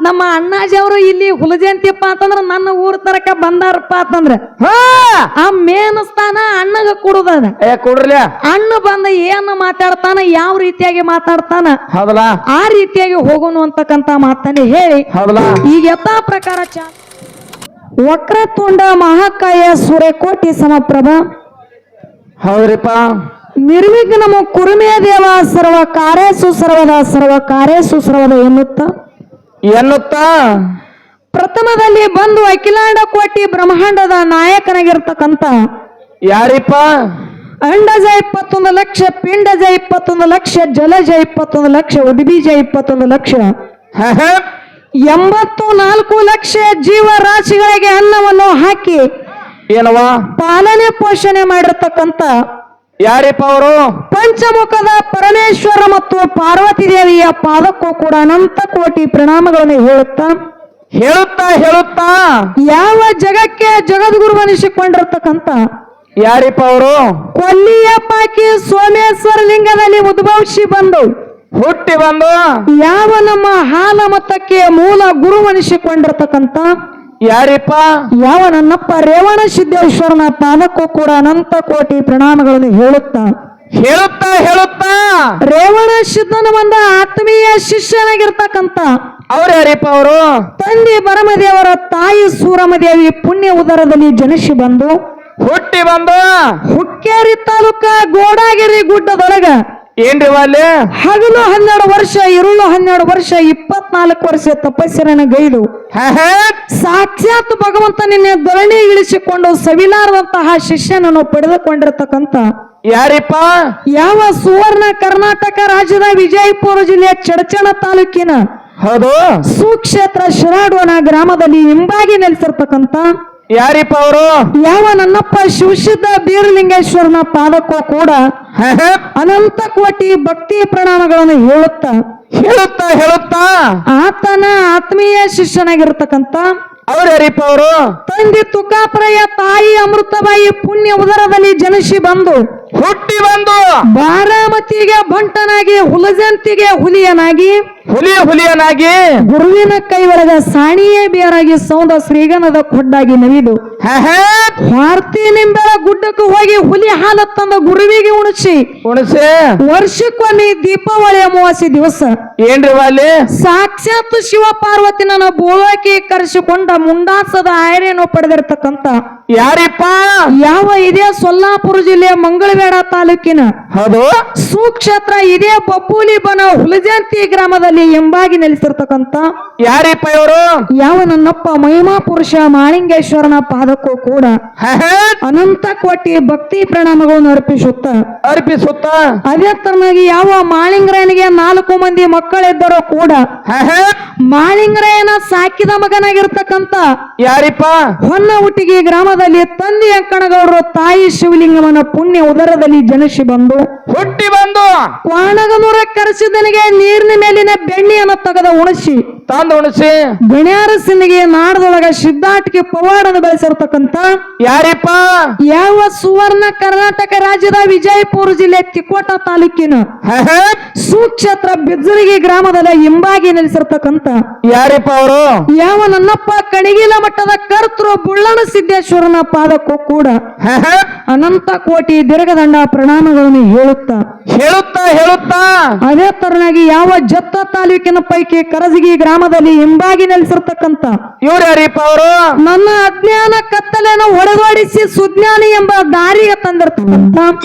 ನಮ್ಮ ಅಣ್ಣಾಜಿ ಅವರು ಇಲ್ಲಿ ಹುಲಜಂತಿಪ್ಪ ಅಂತಂದ್ರ ನನ್ನ ಊರ್ ತರಕ ಬಂದಾರಪ್ಪ ಅಂತಂದ್ರ ಆ ಮೇನ್ ಸ್ಥಾನ ಅಣ್ಣಗ ಕೊಡುದದ. ಕೊಡ್ರಲ್ಲ ಅಣ್ಣ ಬಂದ ಏನ್ ಮಾತಾಡ್ತಾನ, ಯಾವ ರೀತಿಯಾಗಿ ಮಾತಾಡ್ತಾನ, ಹೌದಲ್ಲ ಆ ರೀತಿಯಾಗಿ ಹೋಗೋನು ಅಂತಕ್ಕಂತ ಮಾತನ್ನ ಹೇಳಿ ಹೌದಲ್ಲ ಈಗ ಯಥಾ ಪ್ರಕಾರ ವಕ್ರತುಂಡ ಮಹಾಕಾಯ ಸೂರ್ಯಕೋಟಿ ಸಮಪ್ರಭ ಹೌದ್ರಿಪ್ಪ ನಿರ್ವಿಘ್ನಮ ಕುರುಮೇ ದೇವ ಸರ್ವ ಕಾರ್ಯಸು ಸರ್ವದ ಎನ್ನುತ್ತಾ ಪ್ರಥಮದಲ್ಲಿ ಬಂದು ಅಖಿಲಾಂಡ ಕೋಟಿ ಬ್ರಹ್ಮಾಂಡದ ನಾಯಕನಾಗಿರ್ತಕ್ಕಂಥ ಯಾರಿಪ್ಪ ಅಂಡಜ 21 ಲಕ್ಷ, ಪಿಂಡಜ 21 ಲಕ್ಷ, ಜಲಜ 21 ಲಕ್ಷ, ಉದ್ಬೀಜ 21 ಲಕ್ಷ, 84 ಲಕ್ಷ ಜೀವರಾಶಿಗಳಿಗೆ ಅನ್ನವನ್ನು ಹಾಕಿ ಏನವ ಪಾಲನೆ ಪೋಷಣೆ ಮಾಡಿರ್ತಕ್ಕಂಥ ಯಾರಿಪ್ಪ ಅವರು ಪಂಚಮುಖದ ಪರಮೇಶ್ವರ ಮತ್ತು ಪಾರ್ವತಿ ದೇವಿಯ ಪಾದಕ್ಕೂ ಕೂಡ ಅನಂತ ಕೋಟಿ ಪ್ರಣಾಮಗಳನ್ನು ಹೇಳುತ್ತಾ ಯಾವ ಜಗಕ್ಕೆ ಜಗದ್ಗುರುವನಿಸಿಕೊಂಡಿರ್ತಕ್ಕಂಥ ಯಾರಿಪ್ಪ ಅವರು ಕೊಲ್ಲಿಯ ಪಾಕಿ ಸೋಮೇಶ್ವರ ಲಿಂಗದಲ್ಲಿ ಉದ್ಭವಿಸಿ ಬಂದು ಹುಟ್ಟಿ ಬಂದು ಯಾವ ನಮ್ಮ ಹಾಲ ಮತಕ್ಕೆ ಮೂಲ ಗುರುವನಿಸಿಕೊಂಡಿರ್ತಕ್ಕಂಥ ಯಾರಿಪ್ಪ ಯಾವ ನನ್ನಪ್ಪ ರೇವಣ ಸಿದ್ದೇಶ್ವರನ ಪಾದಕ್ಕೂ ಕೂಡ ಅನಂತ ಕೋಟಿ ಪ್ರಣಾಮಗಳನ್ನು ಹೇಳುತ್ತಾ ರೇವಣ ಸಿದ್ಧನ ಬಂದ ಆತ್ಮೀಯ ಶಿಷ್ಯನಾಗಿರ್ತಕ್ಕಂಥ ಅವ್ರು ಯಾರಿಪ್ಪ ಅವರು ತಂದೆ ಬರಮದೇವರ ತಾಯಿ ಸೂರಮದೇವಿ ಪುಣ್ಯ ಉದರದಲ್ಲಿ ಜನಿಸಿ ಬಂದು ಹುಟ್ಟಿ ಬಂದು ಹುಕ್ಕೇರಿ ತಾಲೂಕ ಗೋಡಾಗಿರಿ ಗುಡ್ಡದೊಳಗ ಏನ್ರಿ ಅಲ್ಲಿ ಹಗಲು 12 ವರ್ಷ, ಇರುಳು 12 ವರ್ಷ, 24 ವರ್ಷ ತಪಸ್ಸರನ್ನು ಗೈದು ಸಾಕ್ಷಾತ್ ಭಗವಂತ ನಿನ್ನೆ ಧರಣಿ ಇಳಿಸಿಕೊಂಡು ಸವಿಲಾರದಂತಹ ಶಿಷ್ಯನನ್ನು ಪಡೆದುಕೊಂಡಿರ್ತಕ್ಕಂಥ ಯಾರಿಪ್ಪ ಯಾವ ಸುವರ್ಣ ಕರ್ನಾಟಕ ರಾಜ್ಯದ ವಿಜಯಪುರ ಜಿಲ್ಲೆಯ ಚಡಚಣ ತಾಲೂಕಿನ ಹೌದು ಸುಕ್ಷೇತ್ರ ಶಿರಾಡೋಣ ಗ್ರಾಮದಲ್ಲಿ ಹಿಂಬಾಗಿ ನೆಲೆಸಿರ್ತಕ್ಕಂಥ ಯಾರಿಪ್ಪ ಅವರು ಯಾವ ನನ್ನಪ್ಪ ಶಿವಸಿದ್ಧ ಬೀರಲಿಂಗೇಶ್ವರನ ಪಾದಕ್ಕೂ ಕೂಡ ಅನಂತ ಕೋಟಿ ಭಕ್ತಿ ಪ್ರಣಾಮಗಳನ್ನು ಹೇಳುತ್ತಾ ಆತನ ಆತ್ಮೀಯ ಶಿಷ್ಯನಾಗಿರ್ತಕ್ಕಂಥ ಅವ್ರು ಯಾರಿಪ್ಪ ಅವರು ತಂದೆ ತುಕಾಪುರಯ ತಾಯಿ ಅಮೃತಬಾಯಿ ಪುಣ್ಯ ಉದರದಲ್ಲಿ ಜನಿಸಿ ಬಂದು ಹುಟ್ಟಿ ಬಂದು ಬಾರಾಮತಿಗೆ ಬಂಟನಾಗಿ ಹುಲಜಂತಿಗೆ ಹುಲಿಯನಾಗಿ ಗುರುವಿನ ಕೈ ಒಳಗ ಸಾಣಿಯೇ ಬೇರಾಗಿ ಸೌಂದ ಶ್ರೀಗಣದ ಕೊಡ್ಡಾಗಿ ನವಿದು ಭಾರತೀ ನಿಂಬೆಳ ಗುಡ್ಡಕ್ಕೆ ಹೋಗಿ ಹುಲಿ ಹಾಲು ತಂದ ಗುರುವಿಗೆ ಉಣಿಸಿ ವರ್ಷಕ್ಕೊಮ್ಮೆ ದೀಪಾವಳಿ ಅಮಾವಾಸ್ಯೆ ದಿವಸ ಏನ್ರಿ ಅಲ್ಲಿ ಸಾಕ್ಷಾತ್ ಶಿವ ಪಾರ್ವತಿ ನನ್ನ ಬೋಳಕ್ಕೆ ಕರೆಸಿಕೊಂಡ ಮುಂಡಾಸದ ಆಯ್ರೆಯನ್ನು ಪಡೆದಿರ್ತಕ್ಕಂಥ ಯಾರಿಪ್ಪ ಯಾವ ಇದೇ ಸೊಲ್ಲಾಪುರ ಜಿಲ್ಲೆಯ ಮಂಗಳವೇಡ ತಾಲೂಕಿನ ಹೌದು ಸುಕ್ಷೇತ್ರ ಇದೇ ಬಬ್ಬೂಲಿ ಬನ ಹುಲಜಂತಿ ಗ್ರಾಮದಲ್ಲಿ ಎಂಬಾಗಿ ನೆಲೆಸಿರ್ತಕ್ಕಂಥ ಯಾರಿಪ್ಪ ಇವರು ಯಾವ ನನ್ನಪ್ಪ ಮಹಿಮಾ ಪುರುಷ ಮಾಳಿಂಗೇಶ್ವರನ ಪಾದಕ್ಕೂ ಕೂಡ ಅನಂತ ಕೋಟಿ ಭಕ್ತಿ ಪ್ರಣಾಮಗಳನ್ನು ಅರ್ಪಿಸುತ್ತ ಅದೇ ತರನಾಗಿ ಯಾವ ಮಾಳಿಂಗರಾಯನಿಗೆ 4 ಮಂದಿ ಮಕ್ಕಳಿದ್ದರೂ ಕೂಡ ಮಾಳಿಂಗರಾಯನ ಸಾಕಿದ ಮಗನಾಗಿರ್ತಕ್ಕಂಥ ಯಾರಿಪ್ಪ ಹೊನ್ನಹುಟ್ಟಿಗೆ ಗ್ರಾಮದಲ್ಲಿ ತಂದೆ ಅಂಕಣಗೌಡರು ತಾಯಿ ಶಿವಲಿಂಗಮ್ಮನ ಪುಣ್ಯ ಉದರದಲ್ಲಿ ಜನಿಸಿ ಬಂದು ಹುಟ್ಟಿ ಬಂದು ಕ್ವಾಣಗನೂರ ಕರೆಸಿದನಿಗೆ ನೀರಿನ ಮೇಲಿನ ಬೆಣ್ಣೆಯನ್ನು ತೆಗೆದ ಉಣಿಸಿ ಗಣ್ಯಾರಸಿನಿಗೆ ನಾಡದೊಳಗ ಸಿದ್ಧಾಟಿಕೆ ಪವಾಡನ್ನು ಬೆಳೆಸಿರ್ತಕ್ಕಂಥ ಯಾರಿಪ್ಪ ಯಾವ ಸುವರ್ಣ ಕರ್ನಾಟಕ ರಾಜ್ಯದ ವಿಜಯಪುರ ಜಿಲ್ಲೆ ತಿಕೋಟ ತಾಲೂಕಿನ ಸುಕ್ಷೇತ್ರ ಬಿಜ್ಜರಿಗೆ ಗ್ರಾಮದಲ್ಲಿ ಹಿಂಬಾಗಿ ನೆಲೆಸಿರ್ತಕ್ಕಂಥ ಯಾರಿಪ್ಪ ಅವರು ಯಾವ ನನ್ನಪ್ಪ ಕಣಿಗಿಲ ಮಟ್ಟದ ಕರ್ತೃ ಬುಳ್ಳಣ ಸಿದ್ದೇಶ್ವರನ ಪಾದಕ್ಕೂ ಕೂಡ ಅನಂತ ಕೋಟಿ ದೀರ್ಘದಂಡ ಪ್ರಣಾಮಗಳನ್ನು ಹೇಳುತ್ತಾ ಅದೇ ತರನಾಗಿ ಯಾವ ಜತ್ತ ತಾಲೂಕಿನ ಪೈಕಿ ಕರಜಗಿ ಗ್ರಾಮದಲ್ಲಿ ಹಿಂಬಾಗಿ ನೆಲೆಸಿರ್ತಕ್ಕಂಥ ಇವ್ರು ಯಾರಿಪ್ಪ ಅವರು ನನ್ನ ಅಜ್ಞಾನ ಕತ್ತಲೆಯನ್ನು ಹೊಡೆದೋಡಿಸಿ ಸುಜ್ಞಾನಿ ಎಂಬ ದಾರಿಗೆ ತಂದಿರ್ತಕ್ಕಂಥ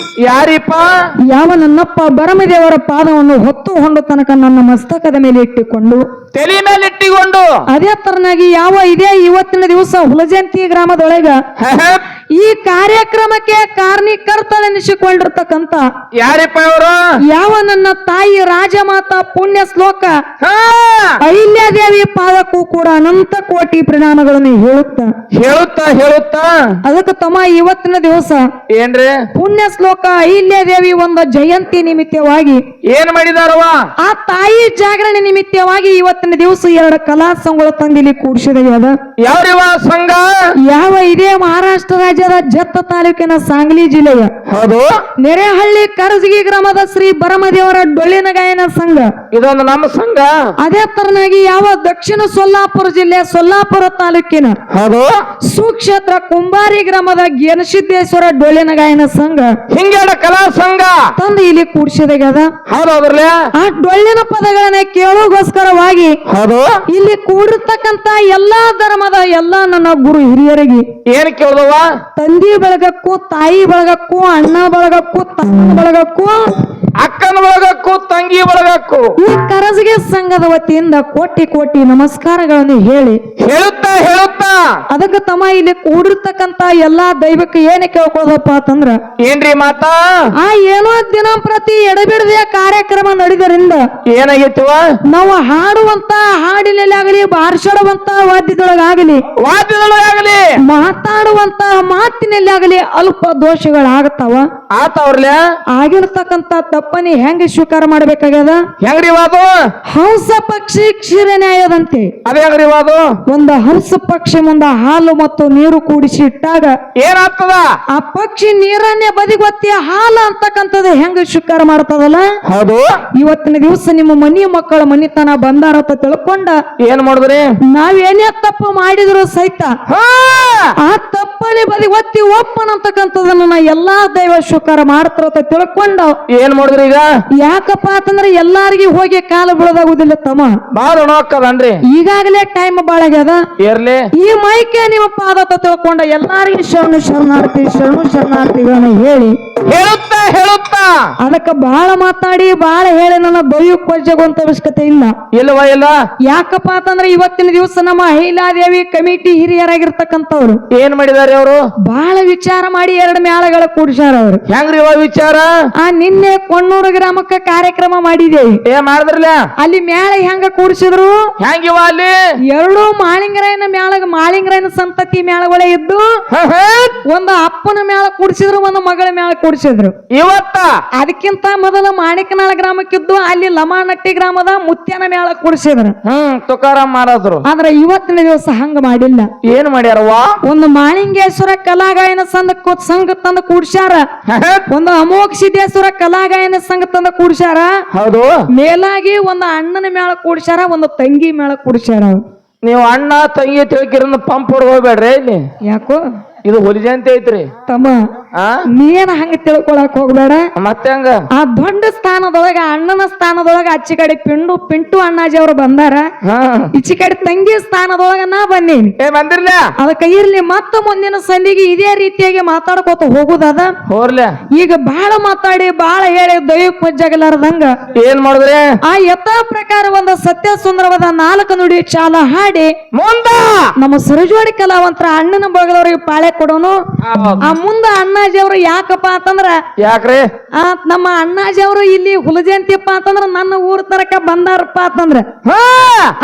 ಯಾರಿಪ್ಪ ಯಾವ ನನ್ನಪ್ಪ ಬರಮದೇವರ ಪಾದವನ್ನು ಹೊತ್ತು ತನಕ ನನ್ನ ಮಸ್ತಕದ ಮೇಲೆ ಇಟ್ಟುಕೊಂಡು ತಲೆ ಮೇಲೆ ಇಟ್ಟುಕೊಂಡು ಅದೇ ತರನಾಗಿ ಯಾವ ಇದೇ ಇವತ್ತಿನ ದಿವಸ ಹುಲಜಂತಿ ಗ್ರಾಮದೊಳಗ ಈ ಕಾರ್ಯಕ್ರಮಕ್ಕೆ ಕಾರಣೀಕರ್ತಳೆನಿಸಿಕೊಂಡಿರ್ತಕ್ಕಂಥ ಯಾರಿಪ್ಪ ಇವರು ಯಾವ ನನ್ನ ತಾಯಿ ರಾಜಮಾತಾ ಪುಣ್ಯ ಶ್ಲೋಕ ಅಹಿಲ್ಯಾದೇವಿ ಪಾದಕ್ಕೂ ಕೂಡ ಅನಂತ ಕೋಟಿ ಪ್ರಣಾಮಗಳನ್ನು ಹೇಳುತ್ತಾ ಅದಕ್ಕೆ ತಮ್ಮ ಇವತ್ತಿನ ದಿವಸ ಏನ್ರಿ ಪುಣ್ಯ ಶ್ಲೋಕ ಅಹಿಲ್ಯಾದೇವಿ ಒಂದು ಜಯಂತಿ ನಿಮಿತ್ತವಾಗಿ ಏನ್ ಮಾಡಿದಾರವ ಆ ತಾಯಿ ಜಾಗರಣೆ ನಿಮಿತ್ತವಾಗಿ ಇವತ್ತಿನ ದಿವಸ 2 ಕಲಾ ಸಂಘಗಳು ತಂದಿಲಿ ಕೂಡಿಸಿದವೆ ಅದ ಯಾವ್ರಿವ ಸಂಘ ಯಾವ ಇದೇ ಮಹಾರಾಷ್ಟ್ರ ರಾಜ್ಯದ ಜತ್ತ ತಾಲೂಕಿನ ಸಾಂಗ್ಲಿ ಜಿಲ್ಲೆಯ ಹೌದು ನೆರೆಹಳ್ಳಿ ಕರಜಗಿ ಗ್ರಾಮದ ಶ್ರೀ ಬರಮದೇವರ ಡೊಳ್ಳಿನ ಗಾಯನ ಸಂಘ ಇದೊಂದು ನಮ್ಮ ಸಂಘ. ಅದೇ ತರನಾಗಿ ಯಾವ ದಕ್ಷಿಣ ಸೊಲ್ಲಾಪುರ ಜಿಲ್ಲೆ ಸೊಲ್ಲಾಪುರ ತಾಲೂಕಿನ ಹೌದು. ಸುಕ್ಷೇತ್ರ ಕುಂಬಾರಿ ಗ್ರಾಮದ ಜ್ಞಾನಸಿದ್ದೇಶ್ವರ ಡೊಳ್ಳಿನ ಗಾಯನ ಸಂಘ ಹಿಂಗೇಡ ಕಲಾ ಸಂಘ ತಂದು ಇಲ್ಲಿ ಕೂಡ್ಸಿದಾಗ್ಯದ. ಹೌದು. ಅದ್ರಲ್ಲೇ ಆ ಡೊಳ್ಳಿನ ಪದಗಳನ್ನ ಕೇಳೋಗೋಸ್ಕರವಾಗಿ ಹೌದು. ಇಲ್ಲಿ ಕೂಡಿರ್ತಕ್ಕಂತ ಎಲ್ಲಾ ಧರ್ಮದ ಎಲ್ಲಾ ನನ್ನ ಗುರು ಹಿರಿಯರಿಗೆ ಏನ್ ಕೇಳ್ದವ? ತಂದಿ ಬಳಗಕ್ಕೂ ತಾಯಿ ಬಳಗಕ್ಕೂ ಅಣ್ಣ ಬಳಗಕ್ಕೂ ತಮ್ಮ ಬಳಗಕ್ಕೂ ಅಕ್ಕನ ಬಳಗಕ್ಕೂ ತಂಗಿ ಬಳಗಕ್ಕೂ ಈ ಕರಸಗೆ ಸಂಘದ ವತಿಯಿಂದ ಕೋಟಿ ಕೋಟಿ ನಮಸ್ಕಾರಗಳನ್ನು ಹೇಳಿ ಹೇಳುತ್ತಾ ಅದಕ್ಕೆ ತಮ್ಮ ಇಲ್ಲಿ ಕೂಡಿರ್ತಕ್ಕಂತ ಎಲ್ಲಾ ದೈವಕ್ಕೆ ಏನೇ ಕೇಳ್ಕೊಳ್ಳೋದಪ್ಪ ಅಂತಂದ್ರ ಏನ್ರಿ ಮಾತಾ? ಆ ಏನೋ ದಿನ ಪ್ರತಿ ಎಡಬಿಡದೆಯ ಕಾರ್ಯಕ್ರಮ ನಡೆದರಿಂದ ಏನಾಗಿತ್ತವ? ನಾವು ಹಾಡುವಂತ ಹಾಡಿನಲ್ಲಿ ಆಗಲಿ ಬಾರ್ಸಾಡುವಂತ ವಾದ್ಯದೊಳಗಾಗಲಿ ಮಾತಾಡುವಂತ ಮಾತಿನಲ್ಲಿ ಆಗಲಿ ಅಲ್ಪ ದೋಷಗಳಾಗತ್ತಾವ. ಆತವ್ರಲ್ಲ ಆಗಿರ್ತಕ್ಕಂತ ತಪ್ಪನಿ ಹೆಂಗ ಸ್ವೀಕಾರ ಮಾಡ್ಬೇಕಾಗ್ಯದ? ಹೆಂಗ್ರಿ ವಾದು? ಹಂಸ ಪಕ್ಷಿ ಕ್ಷೀರ ನ್ಯಾಯದಂತೆ ಅದ ಹೆಂಗ್ರಿ ವಾದು? ಒಂದು ಹಂಸ ಪಕ್ಷಿ ಮುಂದ ಹಾಲು ಮತ್ತು ನೀರು ಕೂಡಿಸಿ ಇಟ್ಟಾಗ ಏನಾಗ್ತದ? ಆ ಪಕ್ಷಿ ನೀರನ್ನೇ ಬದಿಗೊತ್ತಿ ಹಾಲು ಅಂತಕ್ಕಂಥದ್ದು ಹೆಂಗ ಸ್ವೀಕಾರ ಮಾಡ್ತದಲ್ಲ, ಹೌದು. ಇವತ್ತಿನ ದಿವಸ ನಿಮ್ಮ ಮನಿ ಮಕ್ಕಳ ಮನಿತನ ಬಂದಾರ ಅಂತ ತಿಳ್ಕೊಂಡ ಏನ್ ಮಾಡಿದ್ರಿ? ನಾವೇನೇ ತಪ್ಪು ಮಾಡಿದ್ರು ಸಹಿತ ಆ ತಪ್ಪನೆ ಬದಿಗೊತ್ತಿ ಒಪ್ಪನ ಅಂತಕ್ಕಂಥದನ್ನ ನಾ ಎಲ್ಲಾ ದೈವ ಸ್ವೀಕಾರ ಮಾಡ್ತಾರ ಅಂತ ತಿಳ್ಕೊಂಡು ಏನ್ ಮಾಡಿದ್ರಿ ಈಗ? ಯಾಕಪ್ಪ ಅಂತಂದ್ರೆ ಎಲ್ಲಾರ್ಗಿ ಹೋಗಿ ಕಾಲ ಬೀಳೋದಾಗುದಿಲ್ಲ ತಮ್ಮ. ಬಾಳ ನೋಕ್ಕದನ್ರಿ. ಈಗಾಗಲೇ ಟೈಮ್ ಬಾಳಾಗ್ಯದ. ಇರ್ಲಿ. ಈ ಮೈಕೆ ನಿಮ್ಮ ಪಾದ ಅಂತ ತಿಳ್ಕೊಂಡ ಎಲ್ಲಾರ್ಗಿ ಶರಣಾರ್ಥಿಗಳನ್ನ ಹೇಳಿ ಹೇಳುತ್ತಾ ಅದಕ್ಕ ಬಾಳ ಮಾತಾಡಿ ಬಾಳ ಹೇಳಿ ನನ್ನ ಬೈಯು ಕೊಜ್ಜಗುವಂತ ಅವಶ್ಯಕತೆ ಇಲ್ಲ. ಇಲ್ಲ. ಯಾಕಪ್ಪ ಅಂತಂದ್ರೆ ಇವತ್ತಿನ ದಿವಸ ನಮ್ಮ ಅಹಿಲಾದೇವಿ ಕಮಿಟಿ ಹಿರಿಯರಾಗಿರ್ತಕ್ಕಂಥವ್ರು ಏನ್ ಮಾಡಿದಾರೆ ಅವರು? ಬಹಳ ವಿಚಾರ ಮಾಡಿ 2 ಮೇಳಗಳ ಕೂಡಿಸ್ಯಾರ ಅವರು. ಹೆಂಗ್ರಿ ವಿಚಾರ? ನಿನ್ನೆ ಕೊಣ್ಣೂರು ಗ್ರಾಮಕ್ಕೆ ಕಾರ್ಯಕ್ರಮ ಮಾಡಿದೇವಿ. ಮಾಡಿದ್ರಲ್ಲ ಅಲ್ಲಿ ಮೇಳ ಹೆಂಗ ಕೂಡಿಸಿದ್ರು? ಹೆಂಗಿವ ಅಲ್ಲಿ? 2 ಮಾಳಿಂಗರಾಯನ ಸಂತತಿ ಮೇಳಗಳೇ ಇದ್ದು ಒಂದು ಅಪ್ಪನ ಮೇಳ ಕೂಡಿಸಿದ್ರು, ಒಂದು ಮಗಳ ಮೇಳ ಕೂಡಿಸಿದ್ರು. ಇವತ್ತ ಅದಕ್ಕಿಂತ ಮೊದಲು ಮಾಣಿಕನಾಳ ಗ್ರಾಮಕ್ಕಿದ್ದು ಅಲ್ಲಿ ಲಮಾನಟ್ಟಿ ಗ್ರಾಮದ ಮುತ್ಯನ ಮೇಳ ಕೂಡಿಸಿದ್ರು. ತುಕಾರಾಮ್ ಮಾರಾದ್ರು. ಆದ್ರೆ ಇವತ್ತಿನ ದಿವಸ ಹಂಗ ಮಾಡಿಲ್ಲ. ಏನ್ ಮಾಡ್ಯಾರವ್ವ? ಒಂದು ಮಾಳಿಂಗೇಶ್ವರ ಕಲಾಗಾಯನ ಸಂಘ ತಂದು ಕೂಡ್ಸ್ಯಾರ, ಒಂದು ಅಮೋಘ ಸಿದ್ದೇಶ್ವರ ಕಲಾಗಾಯನ ಸಂಘ ತಂದು ಕೂಡ್ಸ್ಯಾರ. ಹೌದು. ಮೇಲಾಗಿ ಒಂದು ಅಣ್ಣನ ಮೇಳ ಕೂಡ್ಸ್ಯಾರ, ಒಂದು ತಂಗಿ ಮೇಳ ಕೂಡ್ಸ್ಯಾರ. ನೀವು ಅಣ್ಣ ತಂಗಿ ತಿಳ್ಕಿರನ್ನ ಪಂಪ್ ಹೊಡ್ ಹೋಗ್ಬೇಡ್ರಿ ಇಲ್ಲಿ. ಯಾಕೋ ಇದು ಹುಲಿಜಂತಿ ಐತ್ರಿ ತಮ್ಮ. ನೀನ್ ಹಂಗ ತಿಳ್ಕೊಳಕ್ ಹೋಗ್ಬೇಡ. ಮತ್ತೆ ಹಂಗ ಆ ದೊಡ್ಡ ಸ್ಥಾನದೊಳಗ ಅಣ್ಣನ ಸ್ಥಾನದೊಳಗ ಅಚ್ಚಿ ಕಡೆ ಪಿಂಟು ಅಣ್ಣಾಜಿ ಅವರು ಬಂದಾರ, ಈಚಿ ಕಡೆ ತಂಗಿ ಸ್ಥಾನದೊಳಗ ನಾ ಬಂದೀನಿ. ಬಂದಿರ್ಲ ಅದಕ್ಕ ಇರ್ಲಿ, ಮತ್ತ ಮುಂದಿನ ಸಂಧಿಗೆ ಇದೇ ರೀತಿಯಾಗಿ ಮಾತಾಡ್ಕೋತ ಹೋಗುದದ. ಹೋರ್ಲ ಈಗ ಬಹಳ ಮಾತಾಡಿ ಬಹಳ ಹೇಳಿ ದೈವ ಪೂಜಾಗಲಾರದಂಗ ಏನ್ ಮಾಡಿದ್ರೆ ಆ ಯಥಾ ಪ್ರಕಾರ ಒಂದು ಸತ್ಯ ಸುಂದರವಾದ 4 ನುಡಿ ಚಾಲ ಹಾಡಿ ಮುಂದ ನಮ್ಮ ಸರಜೋಡಿ ಕಲಾವಂತರ ಅಣ್ಣನ ಬಳಗದವ್ರಿಗೆ ಪಾಳೆ ಕೊಡೋನು. ಆ ಮುಂದ ಅಣ್ಣಾಜಿ ಅವರು ಯಾಕಪ್ಪ ಅಂತಂದ್ರ ಯಾಕ್ರಿ ನಮ್ಮ ಅಣ್ಣಾಜಿ ಅವರು ಇಲ್ಲಿ ಹುಲಜಂತಿಪ್ಪ ಅಂತಂದ್ರ ನನ್ನ ಊರ್ ತರಕ ಬಂದಾರಪ್ಪ ಅಂತಂದ್ರ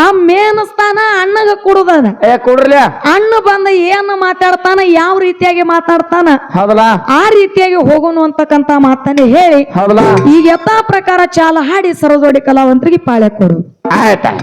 ಆ ಮೇನ್ ಸ್ಥಾನ ಅಣ್ಣಗ ಕೊಡುದದ. ಕೊಡ್ರಲ್ಲ. ಅಣ್ಣ ಬಂದ ಏನ್ ಮಾತಾಡ್ತಾನ, ಯಾವ ರೀತಿಯಾಗಿ ಮಾತಾಡ್ತಾನ, ಹೌದಲ್ಲ, ಆ ರೀತಿಯಾಗಿ ಹೋಗೋನು ಅಂತಕ್ಕಂತ ಮಾತನ್ನೇ ಹೇಳಿ ಹೌದಲ್ಲ ಈಗ ಯಥಾ ಪ್ರಕಾರ ಚಾಲ ಹಾಡಿ ಸರಜೋಡಿ ಕಲಾವಂತರಿಗೆ ಪಾಳೆ ಕೊಡು. ಆಯ್ತಾ?